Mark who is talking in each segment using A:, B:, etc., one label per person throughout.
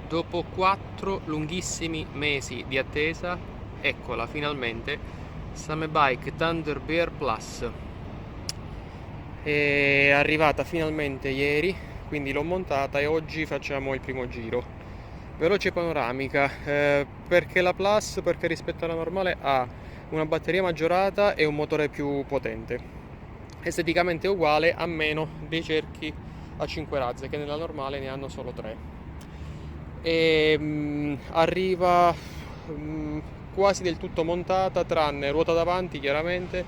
A: Dopo 4 lunghissimi mesi di attesa, eccola finalmente, Samebike Thunderbird Plus. È arrivata finalmente ieri, quindi l'ho montata e oggi facciamo il primo giro. Veloce panoramica, perché la Plus, perché rispetto alla normale ha una batteria maggiorata e un motore più potente. Esteticamente uguale, a meno dei cerchi a 5 razze, che nella normale ne hanno solo 3. Arriva quasi del tutto montata, tranne ruota davanti chiaramente,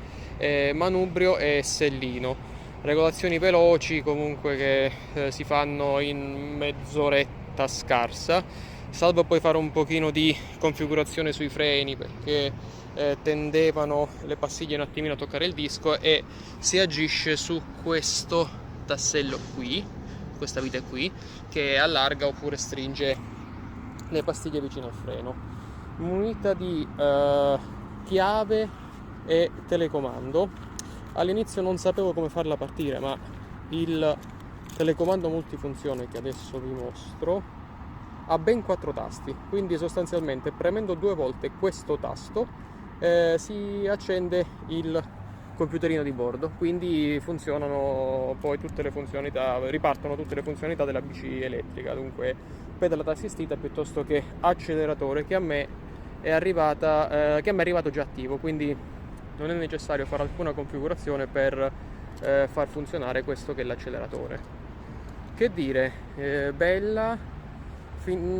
A: manubrio e sellino. Regolazioni veloci comunque che si fanno in mezz'oretta scarsa, salvo poi fare un pochino di configurazione sui freni perché tendevano le pastiglie un attimino a toccare il disco, e si agisce su questo tassello qui, questa vite qui, che allarga oppure stringe le pastiglie vicino al freno. Munita di chiave e telecomando. All'inizio non sapevo come farla partire, ma il telecomando multifunzione che adesso vi mostro ha ben 4 tasti, quindi sostanzialmente premendo 2 volte questo tasto si accende il computerino di bordo, quindi funzionano poi tutte le funzionalità, ripartono tutte le funzionalità della bici elettrica, dunque pedalata assistita piuttosto che acceleratore, che a me è arrivato già attivo, quindi non è necessario fare alcuna configurazione per far funzionare questo che è l'acceleratore. Che dire, bella,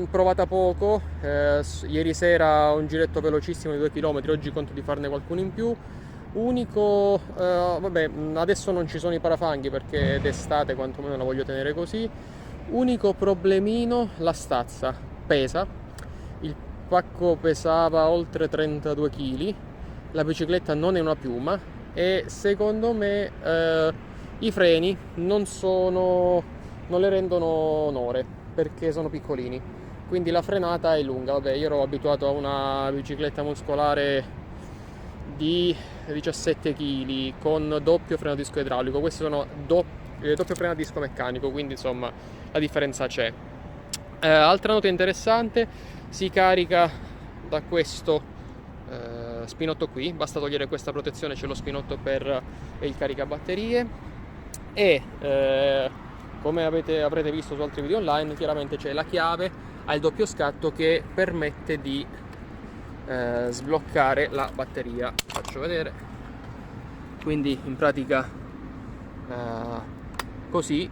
A: provata poco, ieri sera un giretto velocissimo di 2 km, oggi conto di farne qualcuno in più. Unico, vabbè, adesso non ci sono i parafanghi perché d'estate quantomeno la voglio tenere così. Unico problemino, la stazza pesa, il pacco pesava oltre 32 kg, la bicicletta non è una piuma e secondo me i freni non le rendono onore perché sono piccolini, quindi la frenata è lunga. Vabbè, io ero abituato a una bicicletta muscolare di 17 kg con doppio freno a disco idraulico, questi sono doppio freno a disco meccanico, quindi insomma la differenza c'è. Altra nota interessante, si carica da questo spinotto qui, basta togliere questa protezione, c'è lo spinotto per il caricabatterie e come avrete visto su altri video online, chiaramente c'è la chiave al doppio scatto che permette di sbloccare la batteria. Faccio vedere, quindi in pratica così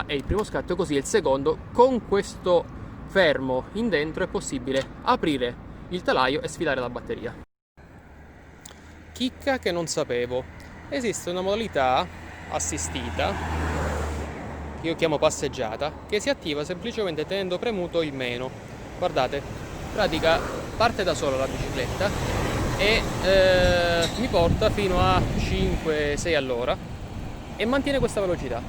A: è il primo scatto, così è il secondo. Con questo fermo in dentro è possibile aprire il telaio e sfilare la batteria. Chicca che non sapevo: esiste una modalità assistita, che io chiamo passeggiata, che si attiva semplicemente tenendo premuto il meno. Guardate, in pratica parte da sola la bicicletta e mi porta fino a 5-6 all'ora e mantiene questa velocità.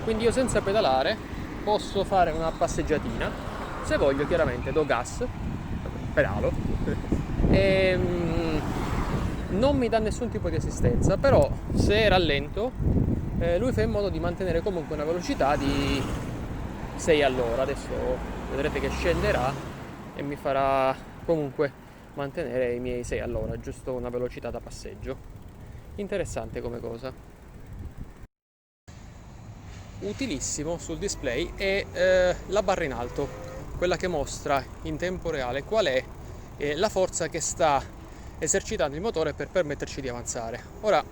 A: Quindi io senza pedalare posso fare una passeggiatina, se voglio chiaramente do gas, pedalo e non mi dà nessun tipo di assistenza, però se rallento lui fa in modo di mantenere comunque una velocità di 6 all'ora. Adesso vedrete che scenderà e mi farà comunque mantenere i miei 6 all'ora, giusto una velocità da passeggio. Interessante come cosa. Utilissimo sul display è la barra in alto, quella che mostra in tempo reale qual è la forza che sta esercitando il motore per permetterci di avanzare. Ora,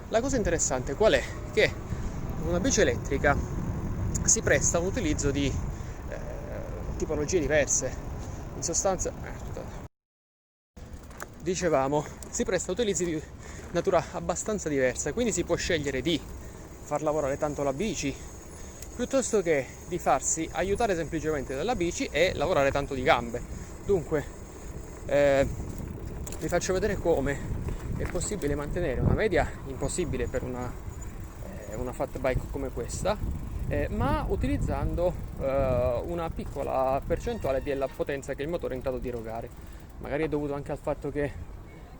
A: la cosa interessante qual è? Che una bici elettrica si presta a un utilizzo di tipologie diverse. In sostanza, dicevamo, si presta a utilizzi di natura abbastanza diversa, quindi si può scegliere di far lavorare tanto la bici piuttosto che di farsi aiutare semplicemente dalla bici e lavorare tanto di gambe. Dunque vi faccio vedere come è possibile mantenere una media, impossibile per una fat bike come questa, ma utilizzando una piccola percentuale della potenza che il motore è in grado di erogare. Magari è dovuto anche al fatto che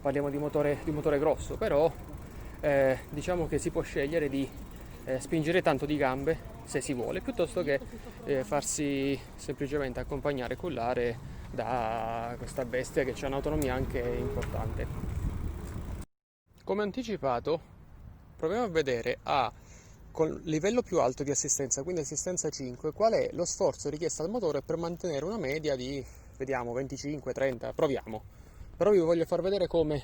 A: parliamo di motore grosso, però diciamo che si può scegliere di spingere tanto di gambe se si vuole, piuttosto che farsi semplicemente accompagnare e cullare da questa bestia che ha un'autonomia anche importante. Come anticipato, proviamo a vedere con livello più alto di assistenza, quindi assistenza 5, qual è lo sforzo richiesto al motore per mantenere una media di, vediamo, 25-30, proviamo. Però vi voglio far vedere come,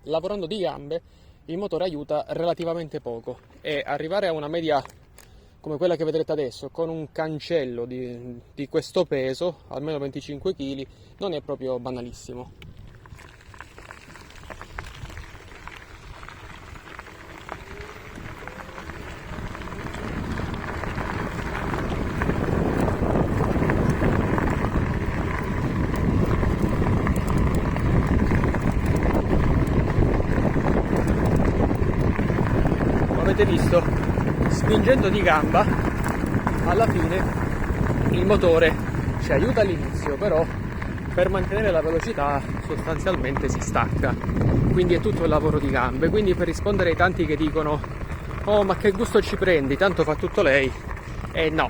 A: lavorando di gambe, il motore aiuta relativamente poco, e arrivare a una media come quella che vedrete adesso, con un cancello di questo peso, almeno 25 kg, non è proprio banalissimo. Avete visto, spingendo di gamba, alla fine il motore ci aiuta all'inizio, però per mantenere la velocità sostanzialmente si stacca, quindi è tutto il lavoro di gambe. Quindi, per rispondere ai tanti che dicono "oh, ma che gusto ci prendi, tanto fa tutto lei", no,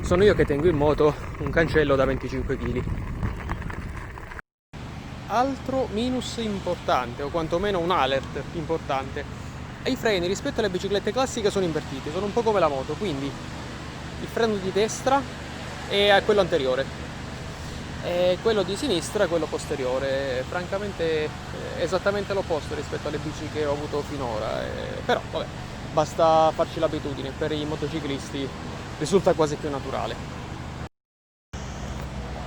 A: sono io che tengo in moto un cancello da 25 kg. Altro minus importante, o quantomeno un alert importante: i freni rispetto alle biciclette classiche sono invertiti, sono un po' come la moto, quindi il freno di destra è quello anteriore e quello di sinistra è quello posteriore. Francamente è esattamente l'opposto rispetto alle bici che ho avuto finora, però vabbè, basta farci l'abitudine, per i motociclisti risulta quasi più naturale.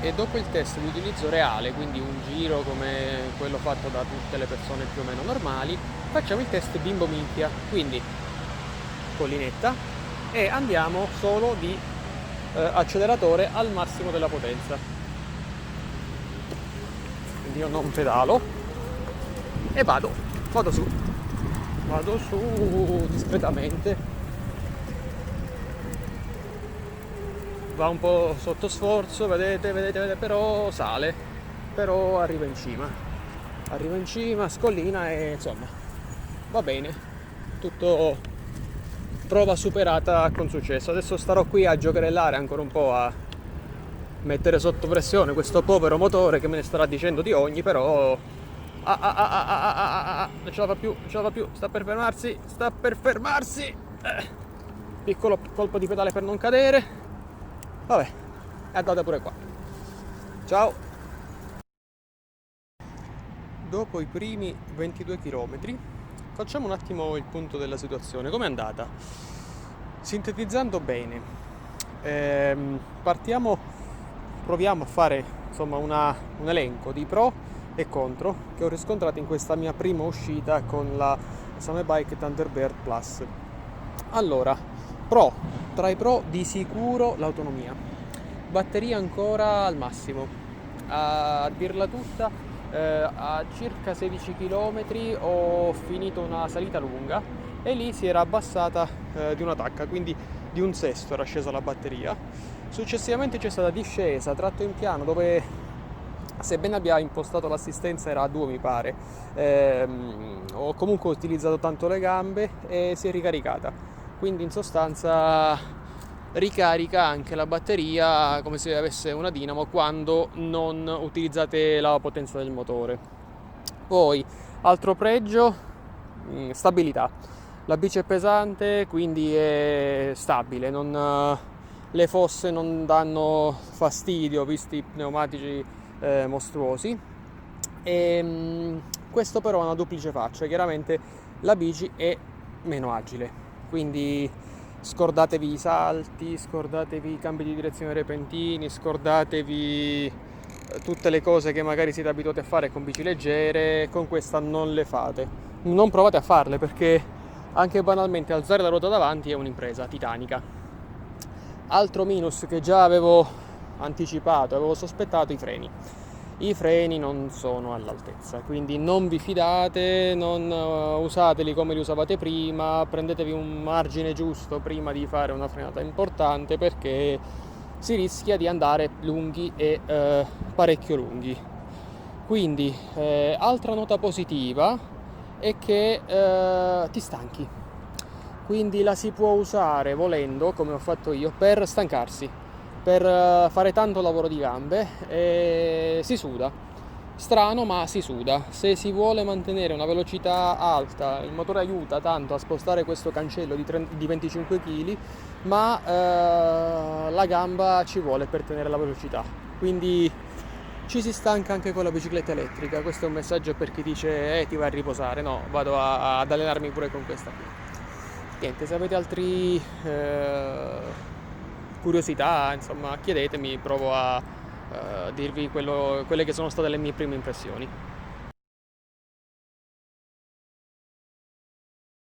A: E dopo il test di utilizzo reale, quindi un giro come quello fatto da tutte le persone più o meno normali, facciamo il test bimbo minchia, quindi collinetta, e andiamo solo di acceleratore al massimo della potenza. Quindi io non pedalo e vado su discretamente. Va un po' sotto sforzo, vedete, però sale, però arriva in cima, scollina, e insomma va bene, tutto prova superata con successo. Adesso starò qui a giocherellare ancora un po', a mettere sotto pressione questo povero motore che me ne starà dicendo di ogni, però non ce la fa più, sta per fermarsi. Piccolo colpo di pedale per non cadere. Vabbè, è andata pure qua. Ciao! Dopo i primi 22 km facciamo un attimo il punto della situazione. Com'è andata? Sintetizzando bene, proviamo a fare insomma un elenco di pro e contro che ho riscontrato in questa mia prima uscita con la Samebike Thunderbird Plus. Allora, tra i pro di sicuro l'autonomia, batteria ancora al massimo, a dirla tutta, a circa 16 km ho finito una salita lunga e lì si era abbassata di una tacca, quindi di un sesto era scesa la batteria. Successivamente c'è stata discesa tratto in piano, dove, sebbene abbia impostato l'assistenza, era a 2 mi pare, ho comunque utilizzato tanto le gambe e si è ricaricata. Quindi in sostanza ricarica anche la batteria come se avesse una dinamo quando non utilizzate la potenza del motore. Poi, altro pregio, stabilità. La bici è pesante, quindi è stabile, le fosse non danno fastidio visti i pneumatici mostruosi. Questo però ha una duplice faccia: chiaramente la bici è meno agile, quindi scordatevi i salti, scordatevi i cambi di direzione repentini, scordatevi tutte le cose che magari siete abituati a fare con bici leggere. Con questa non le fate, non provate a farle, perché anche banalmente alzare la ruota davanti è un'impresa titanica. Altro minus che già avevo anticipato, avevo sospettato: i freni non sono all'altezza, quindi non vi fidate, non usateli come li usavate prima, prendetevi un margine giusto prima di fare una frenata importante, perché si rischia di andare lunghi e parecchio lunghi. Quindi altra nota positiva è che ti stanchi, quindi la si può usare volendo, come ho fatto io, per stancarsi, per fare tanto lavoro di gambe e si suda. Strano, ma si suda. Se si vuole mantenere una velocità alta, il motore aiuta tanto a spostare questo cancello di 25 kg, ma la gamba ci vuole per tenere la velocità. Quindi ci si stanca anche con la bicicletta elettrica. Questo è un messaggio per chi dice ti vai a riposare. No, vado ad allenarmi pure con questa qui. Niente, se avete altri curiosità, insomma, chiedetemi, provo a dirvi quelle che sono state le mie prime impressioni.